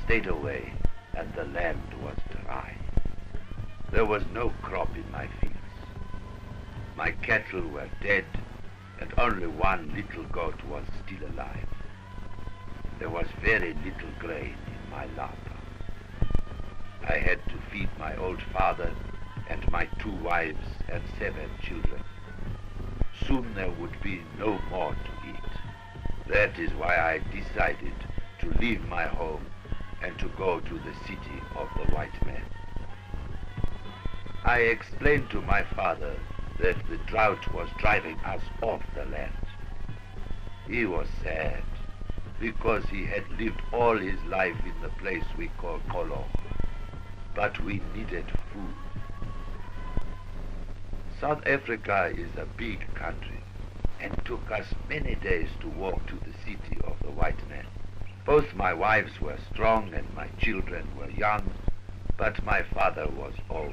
stayed away, and the land was dry. There was no crop in my fields. My cattle were dead, and only one little goat was still alive. There was very little grain in my larder. I had to feed my old father and my 2 wives and 7 children. Soon there would be no more to eat. That is why I decided to leave my home and to go to the city of the white man. I explained to my father that the drought was driving us off the land. He was sad because he had lived all his life in the place we call Kolo. But we needed food. South Africa is a big country and took us many days to walk to the city of the white man. Both my wives were strong and my children were young, but my father was old.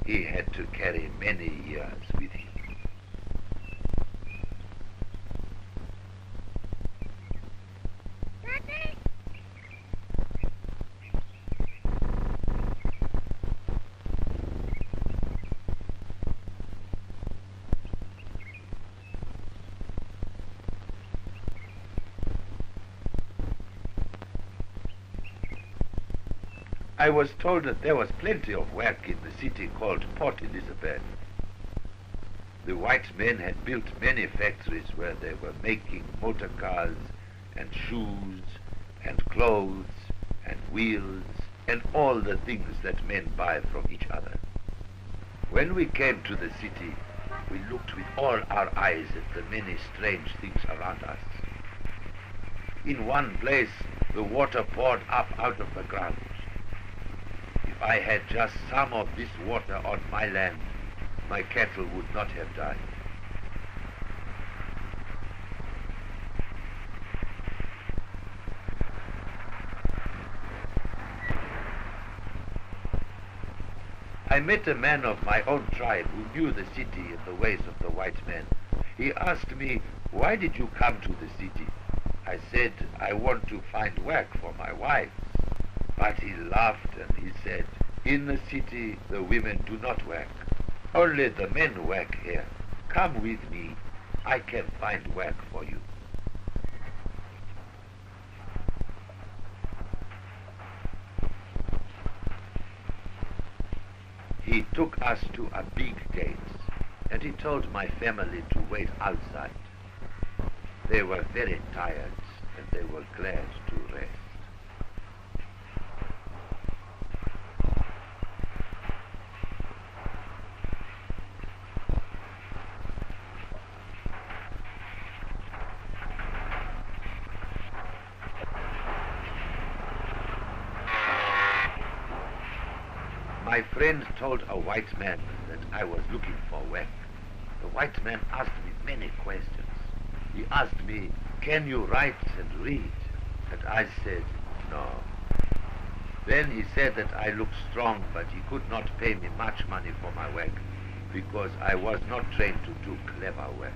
He had to carry many years with him. I was told that there was plenty of work in the city called Port Elizabeth. The white men had built many factories where they were making motor cars and shoes and clothes and wheels and all the things that men buy from each other. When we came to the city, we looked with all our eyes at the many strange things around us. In one place, the water poured up out of the ground. If I had just some of this water on my land, my cattle would not have died. I met a man of my own tribe who knew the city and the ways of the white men. He asked me, "Why did you come to the city?" I said, "I want to find work for my wives." But he laughed and he said, "In the city the women do not work. Only the men work here. Come with me. I can find work for you." He took us to a big gate, and he told my family to wait outside. They were very tired, and they were glad to rest. My friend told a white man that I was looking for work. The white man asked me many questions. He asked me, "Can you write and read?" And I said, "No." Then he said that I looked strong, but he could not pay me much money for my work because I was not trained to do clever work.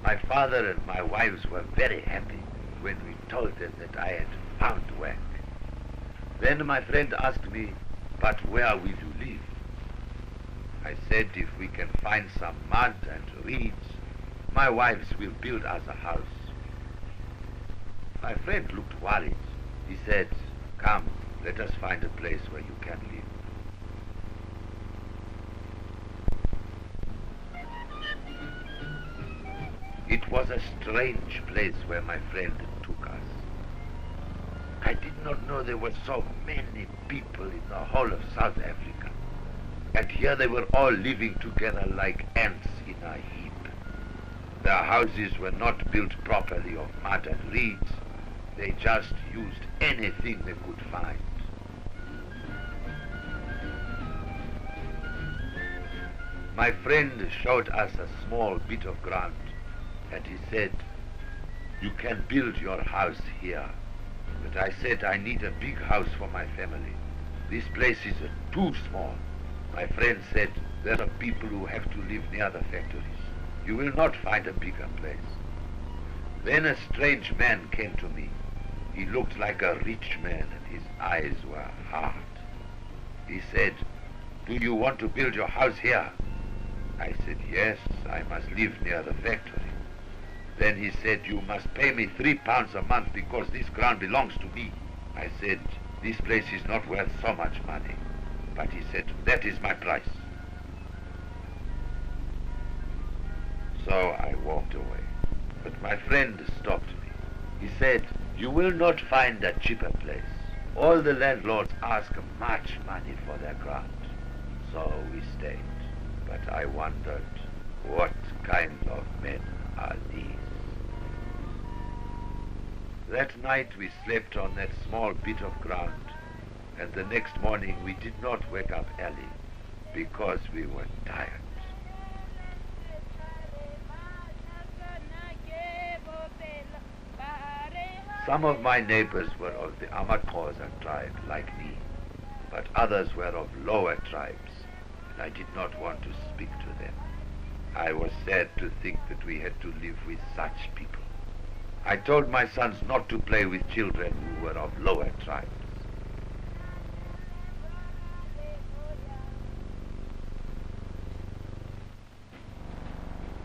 My father and my wives were very happy when we told them that I had found work. Then my friend asked me, "But where will you live?" I said, "If we can find some mud and reeds, my wives will build us a house." My friend looked worried. He said, "Come, let us find a place where you can live." It was a strange place where my friend took us. I did not know there were so many people in the whole of South Africa. And here they were all living together like ants in a heap. Their houses were not built properly of mud and reeds. They just used anything they could find. My friend showed us a small bit of ground, and he said, "You can build your house here." But I said I need a big house for my family. This place is too small. My friend said, there are people who have to live near the factories. You will not find a bigger place. Then a strange man came to me. He looked like a rich man and his eyes were hard. He said, do you want to build your house here? I said, yes, I must live near the factory. Then he said, you must pay me £3 a month because this ground belongs to me. I said, this place is not worth so much money. But he said, that is my price. So I walked away. But my friend stopped me. He said, you will not find a cheaper place. All the landlords ask much money for their ground. So we stayed. But I wondered, what kind of men are these? That night we slept on that small bit of ground, and the next morning we did not wake up early because we were tired. Some of my neighbors were of the Amakosa tribe, like me, but others were of lower tribes, and I did not want to speak to them. I was sad to think that we had to live with such people. I told my sons not to play with children who were of lower tribes.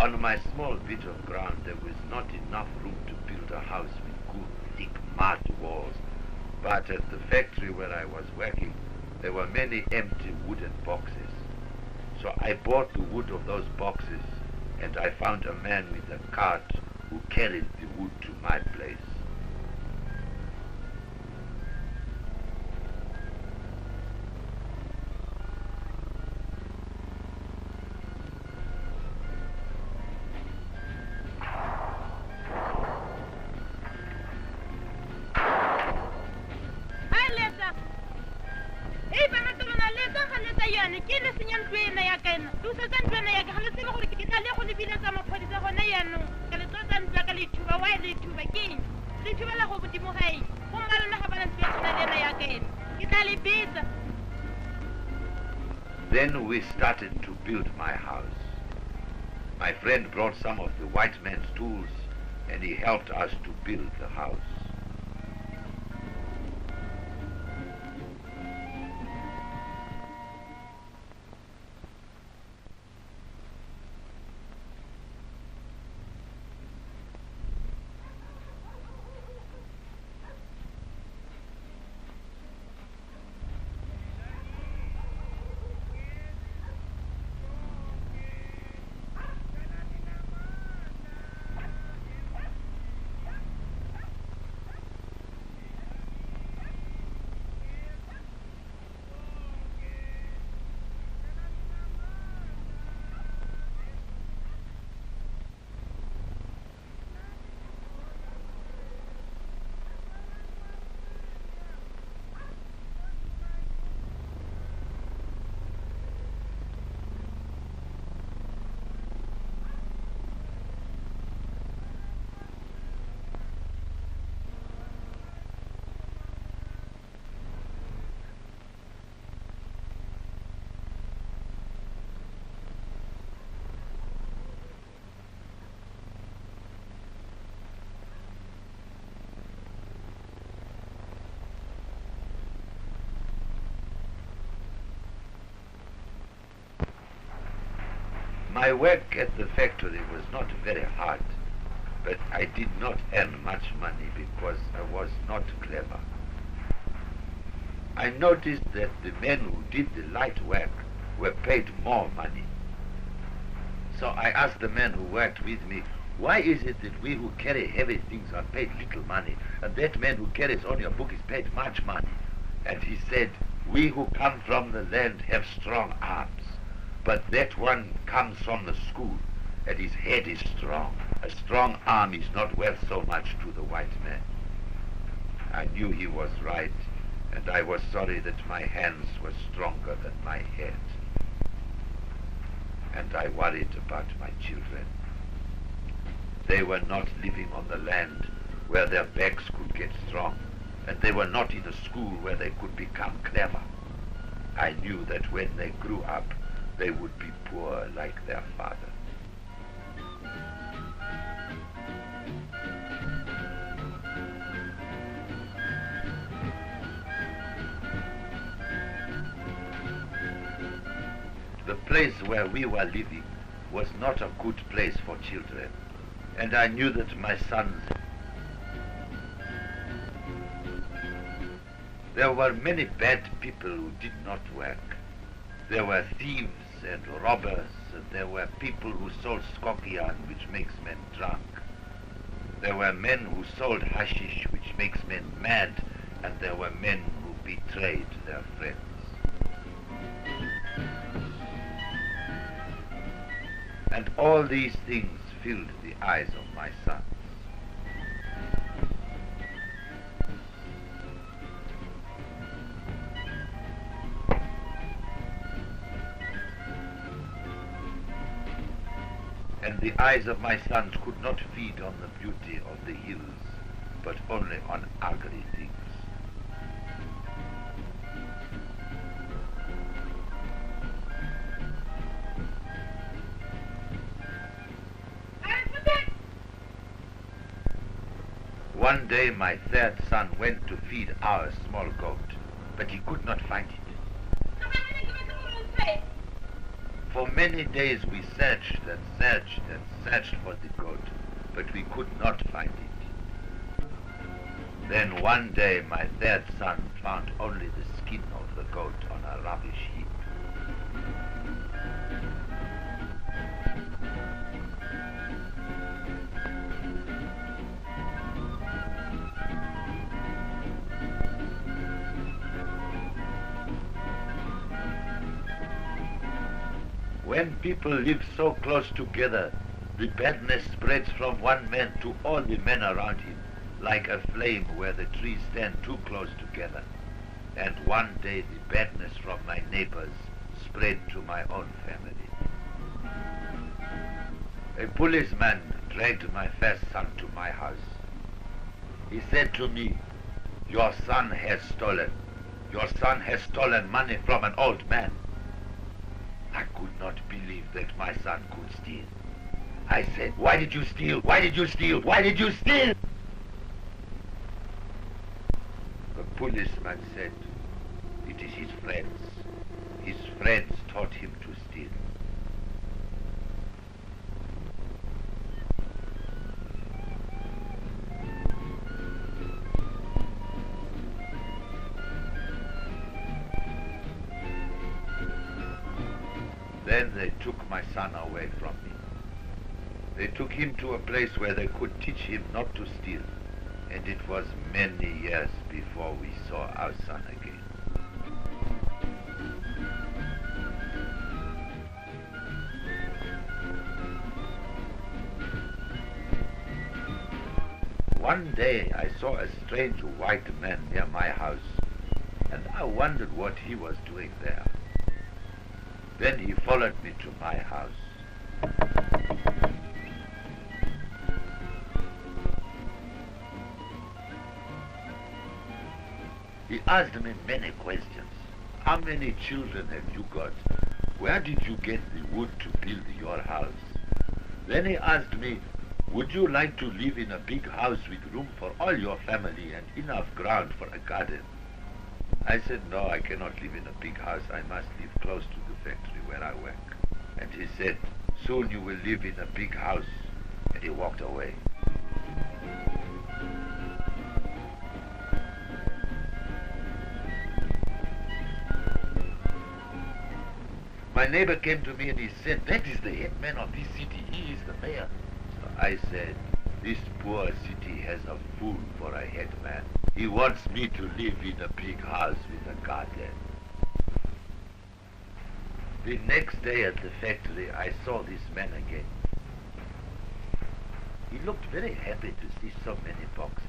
On my small bit of ground there was not enough room to build a house with good thick mud walls, but at the factory where I was working there were many empty wooden boxes. So I bought the wood of those boxes, and I found a man with a cart who carried the wood to my place. Then we started to build my house. My friend brought some of the white man's tools, and he helped us to build the house. My work at the factory was not very hard, but I did not earn much money because I was not clever. I noticed that the men who did the light work were paid more money. So I asked the men who worked with me, why is it that we who carry heavy things are paid little money, and that man who carries only a book is paid much money? And he said, we who come from the land have strong arms, but that one comes from the school, and his head is strong. A strong arm is not worth so much to the white man. I knew he was right, and I was sorry that my hands were stronger than my head. And I worried about my children. They were not living on the land where their backs could get strong, and they were not in a school where they could become clever. I knew that when they grew up, they would be poor like their father. The place where we were living was not a good place for children, and I knew that my sons... There were many bad people who did not work. There were thieves and robbers, and there were people who sold skokian, which makes men drunk. There were men who sold hashish, which makes men mad, and there were men who betrayed their friends. And all these things filled the eyes of my sons. And the eyes of my sons could not feed on the beauty of the hills, but only on ugly things. One day my third son went to feed our small goat, but he could not find it. For many days we searched and searched and searched for the goat, but we could not find it. Then one day my third son found only the skin of the goat on a rubbish heap. When people live so close together, the badness spreads from one man to all the men around him, like a flame where the trees stand too close together. And one day the badness from my neighbors spread to my own family. A policeman dragged my first son to my house. He said to me, "Your son has stolen. Your son has stolen money from an old man." I could not believe that my son could steal. I said, "Why did you steal? Why did you steal? Why did you steal?" The policeman said, "It is his friends. His friends taught him to steal." Then they took my son away from me. They took him to a place where they could teach him not to steal, and it was many years before we saw our son again. One day I saw a strange white man near my house, and I wondered what he was doing there. Then he followed me to my house. He asked me many questions. How many children have you got? Where did you get the wood to build your house? Then he asked me, would you like to live in a big house with room for all your family and enough ground for a garden? I said, no, I cannot live in a big house. I must live close to the factory where I work. And he said, soon you will live in a big house. And he walked away. My neighbor came to me and he said, that is the head man of this city. He is the mayor. So I said, this poor city has a fool for a head man. He wants me to live in a big house with a garden. The next day at the factory, I saw this man again. He looked very happy to see so many boxes.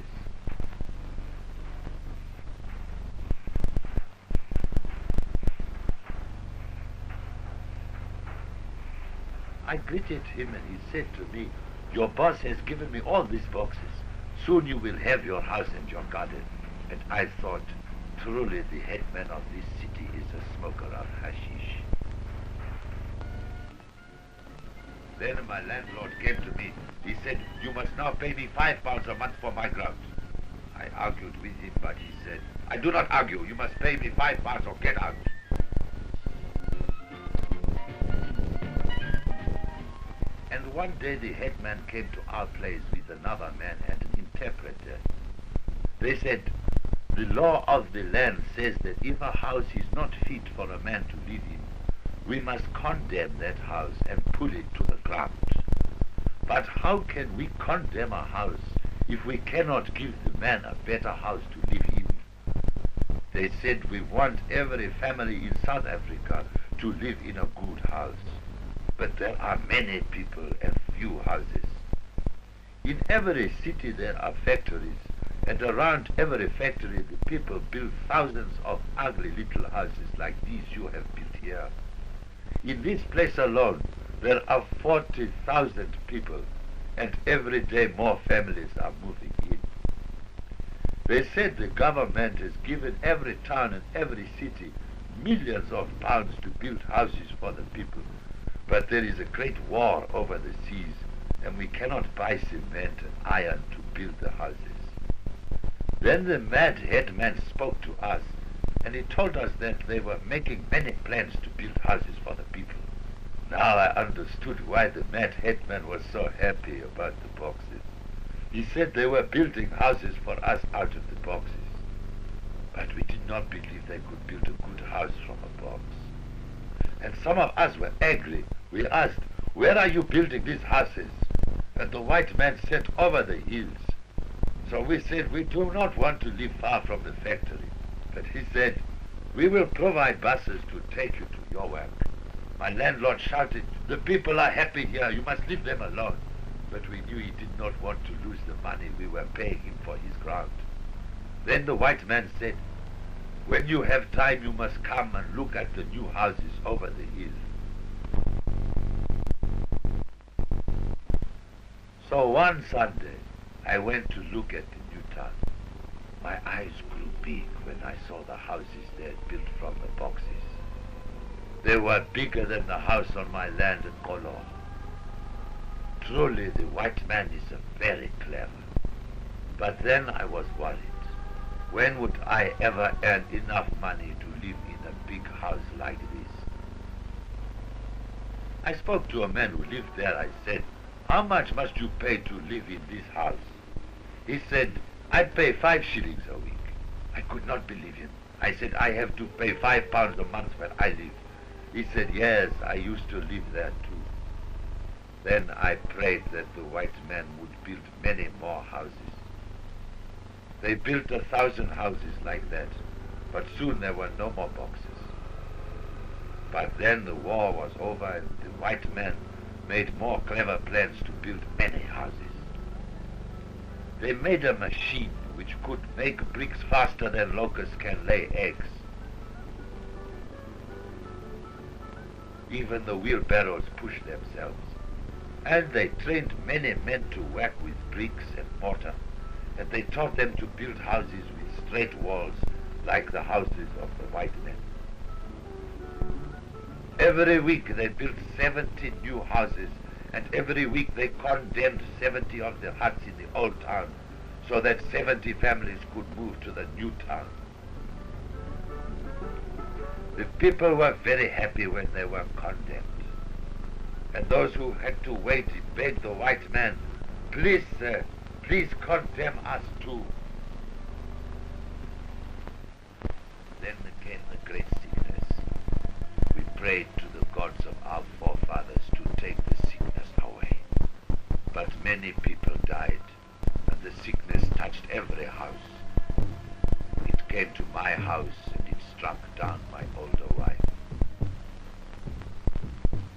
I greeted him and he said to me, your boss has given me all these boxes. Soon you will have your house and your garden. And I thought, Truly, the headman of this city is a smoker of hashish. Then my landlord came to me. He said, "You must now pay me £5 a month for my ground." I argued with him, but he said, "I do not argue. You must pay me £5 or get out." And one day the headman came to our place with another man and an interpreter. They said, "The law of the land says that if a house is not fit for a man to live in, we must condemn that house and pull it to the ground. But how can we condemn a house if we cannot give the man a better house to live in?" They said, "We want every family in South Africa to live in a good house. But there are many people and few houses. In every city there are factories, and around every factory the people build thousands of ugly little houses like these you have built here. In this place alone there are 40,000 people, and every day more families are moving in." They said the government has given every town and every city millions of pounds to build houses for the people, but there is a great war over the seas, and we cannot buy cement and iron to build the houses. Then the mad headman spoke to us, and he told us that they were making many plans to build houses for the people. Now I understood why the mad headman was so happy about the boxes. He said they were building houses for us out of the boxes. But we did not believe they could build a good house from a box. And some of us were angry. We asked, "Where are you building these houses?" And the white man said, "Over the hills." So we said, "We do not want to live far from the factory." But he said, "We will provide buses to take you to your work." My landlord shouted, "The people are happy here, you must leave them alone." But we knew he did not want to lose the money we were paying him for his ground. Then the white man said, "When you have time you must come and look at the new houses over the hills." So one Sunday I went to look at the new town. My eyes grew big when I saw the houses they had built from the boxes. They were bigger than the house on my land in Kolo. Truly the white man is very clever. But then I was worried. When would I ever earn enough money to live in a big house like this? I spoke to a man who lived there. I said, "How much must you pay to live in this house?" He said, "I'd pay 5 shillings a week." I could not believe him. I said, "I have to pay £5 a month where I live." He said, "Yes, I used to live there too." Then I prayed that the white man would build many more houses. They built 1,000 houses like that, but soon there were no more boxes. But then the war was over and the white man made more clever plans to build many houses. They made a machine which could make bricks faster than locusts can lay eggs. Even the wheelbarrows pushed themselves. And they trained many men to work with bricks and mortar, and they taught them to build houses with straight walls like the houses of the white men. Every week they built 70 new houses, and every week they condemned 70 of the huts in the old town so that 70 families could move to the new town. The people were very happy when they were condemned. And those who had to wait begged the white man, "Please, sir, please condemn us too." Then came the great sickness. We prayed to the gods of our forefathers to take the sickness away. But many people died, and the sickness touched every house. It came to my house, and it struck down my older wife.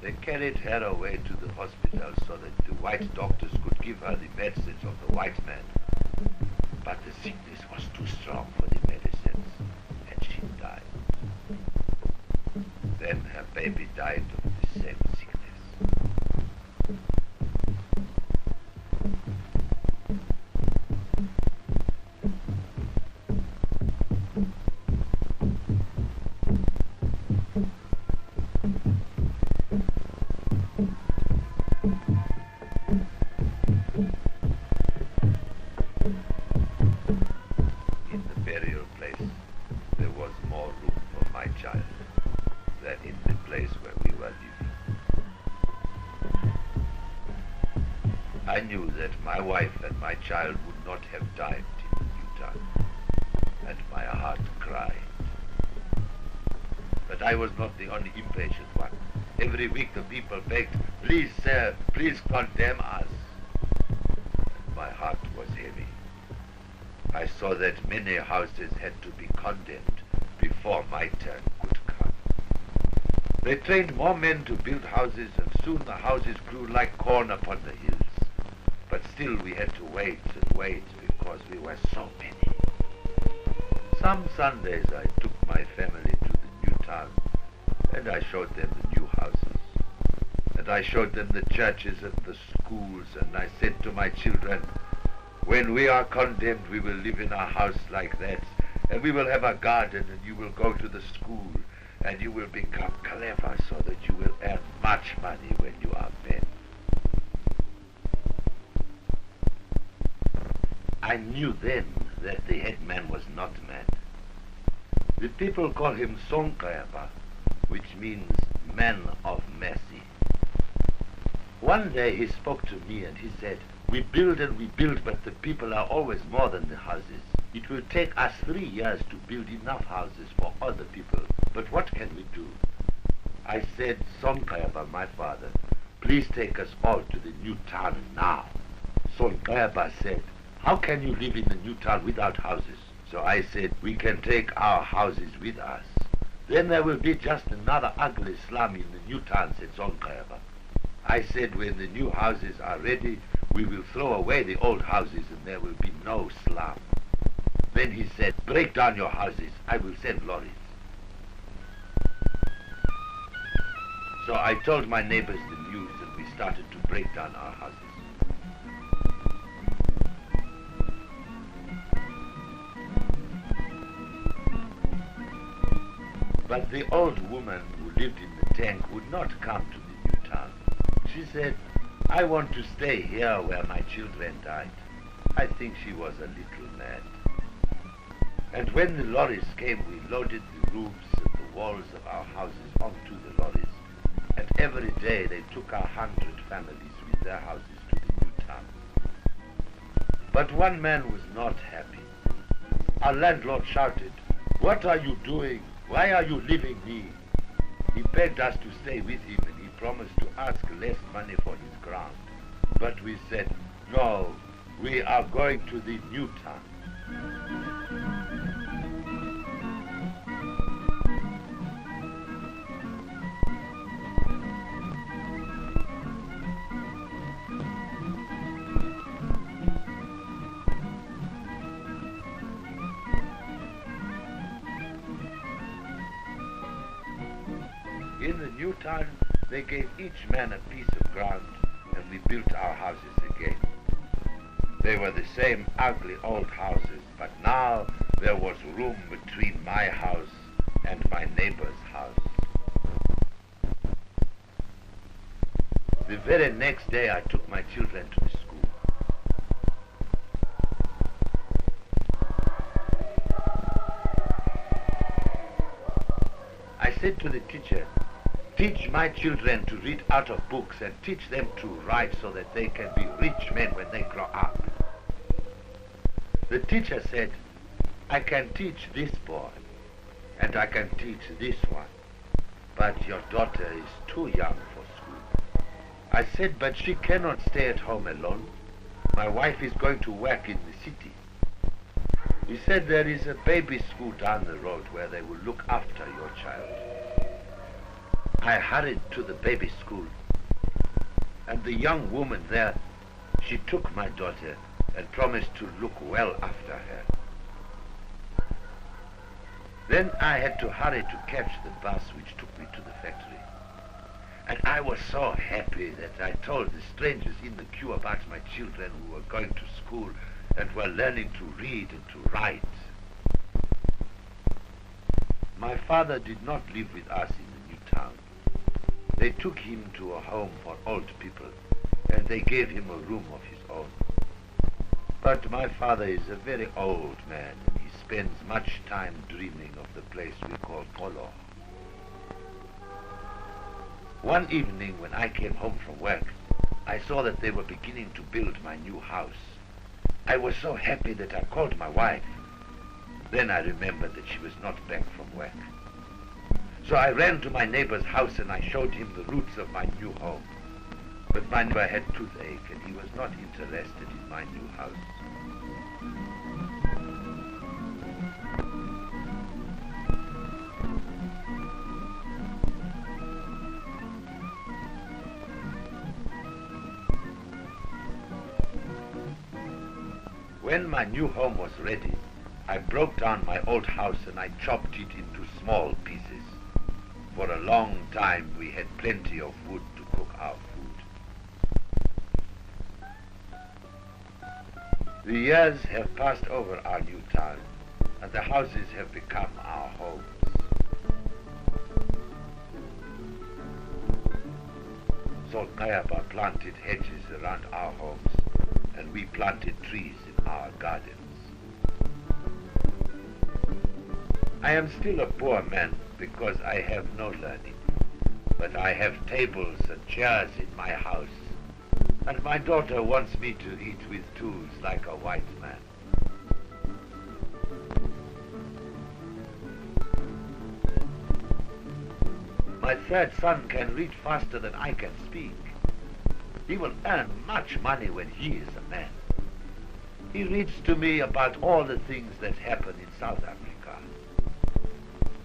They carried her away to the hospital so that the white doctors could give her the medicines of the white man. But the sickness was too strong for the medicines, and she died. Then her baby died of the same sickness. I knew that my wife and my child would not have died in the new town, and my heart cried. But I was not the only impatient one. Every week the people begged, "Please, sir, please condemn us." And my heart was heavy. I saw that many houses had to be condemned before my turn could come. They trained more men to build houses, and soon the houses grew like corn upon the hills. But still we had to wait and wait because we were so many. Some Sundays I took my family to the new town, and I showed them the new houses. And I showed them the churches and the schools, and I said to my children, "When we are condemned, we will live in a house like that, and we will have a garden, and you will go to the school, and you will become clever so that you will earn much money when you are men." I knew then that the headman was not mad. The people call him Sonkaeba, which means man of mercy. One day he spoke to me and he said, "We build and we build, but the people are always more than the houses. It will take us 3 years to build enough houses for all the people, but what can we do?" I said, "Sonkaeba, my father, please take us all to the new town now." Sonkaeba said, "How can you live in the new town without houses?" So I said, "We can take our houses with us. Then there will be just another ugly slum in the new town," said Sonkaeba. I said, "When the new houses are ready, we will throw away the old houses and there will be no slum." Then he said, "Break down your houses. I will send lorries." So I told my neighbors the news and we started to break down our houses. But the old woman who lived in the tank would not come to the new town. She said, "I want to stay here where my children died." I think she was a little mad. And when the lorries came, we loaded the roofs and the walls of our houses onto the lorries. And every day they took 100 families with their houses to the new town. But one man was not happy. Our landlord shouted, "What are you doing? Why are you leaving me?" He begged us to stay with him and he promised to ask less money for his ground. But we said, "No, we are going to the new town." In the new town, they gave each man a piece of ground, and we built our houses again. They were the same ugly old houses, but now there was room between my house and my neighbor's house. The very next day, I took my children to the school. I said to the teacher, "Teach my children to read out of books and teach them to write so that they can be rich men when they grow up." The teacher said, "I can teach this boy and I can teach this one, but your daughter is too young for school." I said, "But she cannot stay at home alone. My wife is going to work in the city." He said, "There is a baby school down the road where they will look after your child." I hurried to the baby school, and the young woman there, she took my daughter and promised to look well after her. Then I had to hurry to catch the bus which took me to the factory. And I was so happy that I told the strangers in the queue about my children who were going to school and were learning to read and to write. My father did not live with us in the new town. They took him to a home for old people, and they gave him a room of his own. But my father is a very old man, and he spends much time dreaming of the place we call Polo. One evening when I came home from work, I saw that they were beginning to build my new house. I was so happy that I called my wife. Then I remembered that she was not back from work. So I ran to my neighbor's house and I showed him the roots of my new home. But my neighbor had toothache and he was not interested in my new house. When my new home was ready, I broke down my old house and I chopped it into small pieces. For a long time we had plenty of wood to cook our food. The years have passed over our new town, and the houses have become our homes. Solkayaba planted hedges around our homes, and we planted trees in our gardens. I am still a poor man because I have no learning, but I have tables and chairs in my house, and my daughter wants me to eat with tools like a white man. My third son can read faster than I can speak. He will earn much money when he is a man. He reads to me about all the things that happen in South Africa.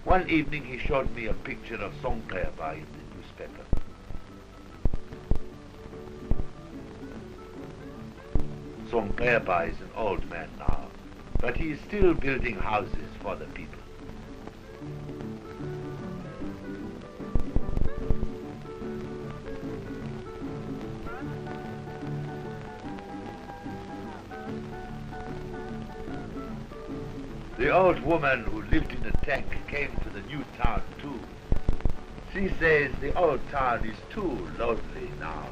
One evening he showed me a picture of Sonqeba in the newspaper. Sonqeba is an old man now, but he is still building houses for the people. The old woman who lived in the tank came to the new town too. She says the old town is too lonely now.